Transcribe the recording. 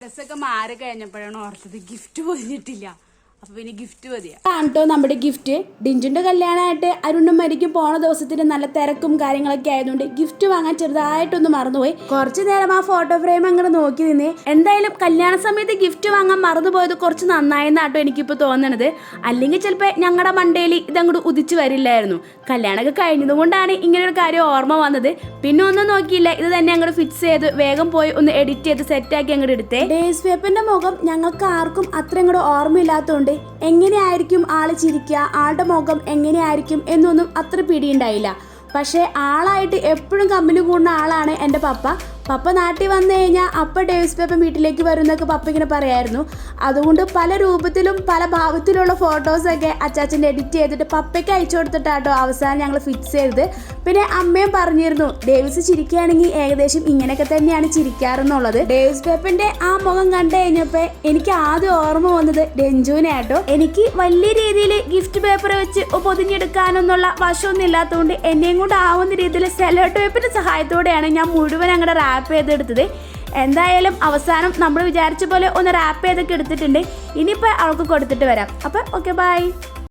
ഡ്രസ്സൊക്കെ മാറി കഴിഞ്ഞപ്പോഴാണ് ഓർത്തത് ഗിഫ്റ്റ് പൊതിഞ്ഞിട്ടില്ല. അപ്പൊ പിന്നെ ഗിഫ്റ്റ് മതിയാ കേട്ടോ നമ്മുടെ ഗിഫ്റ്റ്. ഡിഞ്ചുന്റെ കല്യാണമായിട്ട് അരുണും മരിക്കും പോണ ദിവസത്തിന് നല്ല തിരക്കും കാര്യങ്ങളൊക്കെ ആയതുകൊണ്ട് ഗിഫ്റ്റ് വാങ്ങാൻ ചെറുതായിട്ടൊന്ന് മറന്നുപോയി. കുറച്ചു നേരം ആ ഫോട്ടോ ഫ്രെയിം അങ്ങോട്ട് നോക്കി നിന്നേ. എന്തായാലും കല്യാണ സമയത്ത് ഗിഫ്റ്റ് വാങ്ങാൻ മറന്നുപോയത് കുറച്ച് നന്നായെന്നാട്ടോ എനിക്കിപ്പോൾ തോന്നണത്. അല്ലെങ്കിൽ ചിലപ്പോൾ ഞങ്ങളുടെ മണ്ടയിൽ ഇതങ്ങോട്ട് ഉദിച്ചു വരില്ലായിരുന്നു. കല്യാണമൊക്കെ കഴിഞ്ഞത് കൊണ്ടാണ് ഇങ്ങനൊരു കാര്യം ഓർമ്മ വന്നത്. പിന്നെ ഒന്നും നോക്കിയില്ല, ഇത് തന്നെ അങ്ങോട്ട് ഫിക്സ് ചെയ്ത് വേഗം പോയി ഒന്ന് എഡിറ്റ് ചെയ്ത് സെറ്റാക്കി അങ്ങോട്ട് എടുത്തേ. ഡേയ്സ് വേപ്പിന്റെ മുഖം ഞങ്ങൾക്ക് ആർക്കും അത്ര ഇങ്ങോട്ട് ഓർമ്മയില്ലാത്തതുകൊണ്ട് എങ്ങനെയായിരിക്കും ആള് ചിരിക്കുക, ആളുടെ മുഖം എങ്ങനെയായിരിക്കും എന്നൊന്നും അത്ര പിടിയുണ്ടായില്ല. പക്ഷേ ആളായിട്ട് എപ്പോഴും കമ്പനി കൂടുന്ന ആളാണ് എൻ്റെ പപ്പ. പപ്പ നാട്ടിൽ വന്നു കഴിഞ്ഞാൽ അപ്പം ഡേവിസ് പേപ്പൻ വീട്ടിലേക്ക് വരുന്നൊക്കെ പപ്പ ഇങ്ങനെ പറയായിരുന്നു. അതുകൊണ്ട് പല രൂപത്തിലും പല ഭാവത്തിലുള്ള ഫോട്ടോസൊക്കെ അച്ചാച്ചൻ്റെ എഡിറ്റ് ചെയ്തിട്ട് പപ്പയ്ക്ക് അയച്ചു കൊടുത്തിട്ടാട്ടോ അവസാനം ഞങ്ങൾ ഫിക്സ് ചെയ്തത്. പിന്നെ അമ്മയും പറഞ്ഞിരുന്നു ഡേവിസ് ചിരിക്കുകയാണെങ്കിൽ ഏകദേശം ഇങ്ങനെയൊക്കെ തന്നെയാണ് ചിരിക്കാറെന്നുള്ളത്. ഡേവിസ് പേപ്പൻ്റെ ആ മുഖം കണ്ടു കഴിഞ്ഞപ്പോൾ എനിക്ക് ആദ്യം ഓർമ്മ വന്നത് രഞ്ജുവിനെ ആട്ടോ. എനിക്ക് വലിയ രീതിയിൽ ഗിഫ്റ്റ് പേപ്പർ വെച്ച് പൊതിഞ്ഞെടുക്കാനൊന്നുള്ള വശമൊന്നും ഇല്ലാത്തതുകൊണ്ട് എന്നെയും കൊണ്ട് ആവുന്ന രീതിയിൽ സെല്ലോ ടേപ്പിൻ്റെ സഹായത്തോടെയാണ് ഞാൻ മുഴുവൻ അങ്ങോട്ട് റാപ്പ് ചെയ്തെടുത്തത്. എന്തായാലും അവസാനം നമ്മൾ വിചാരിച്ച പോലെ ഒന്ന് റാപ്പ് ചെയ്തൊക്കെ എടുത്തിട്ടുണ്ട്. ഇനിയിപ്പോൾ അവൾക്ക് കൊടുത്തിട്ട് വരാം. അപ്പം ഓക്കെ, ബൈ.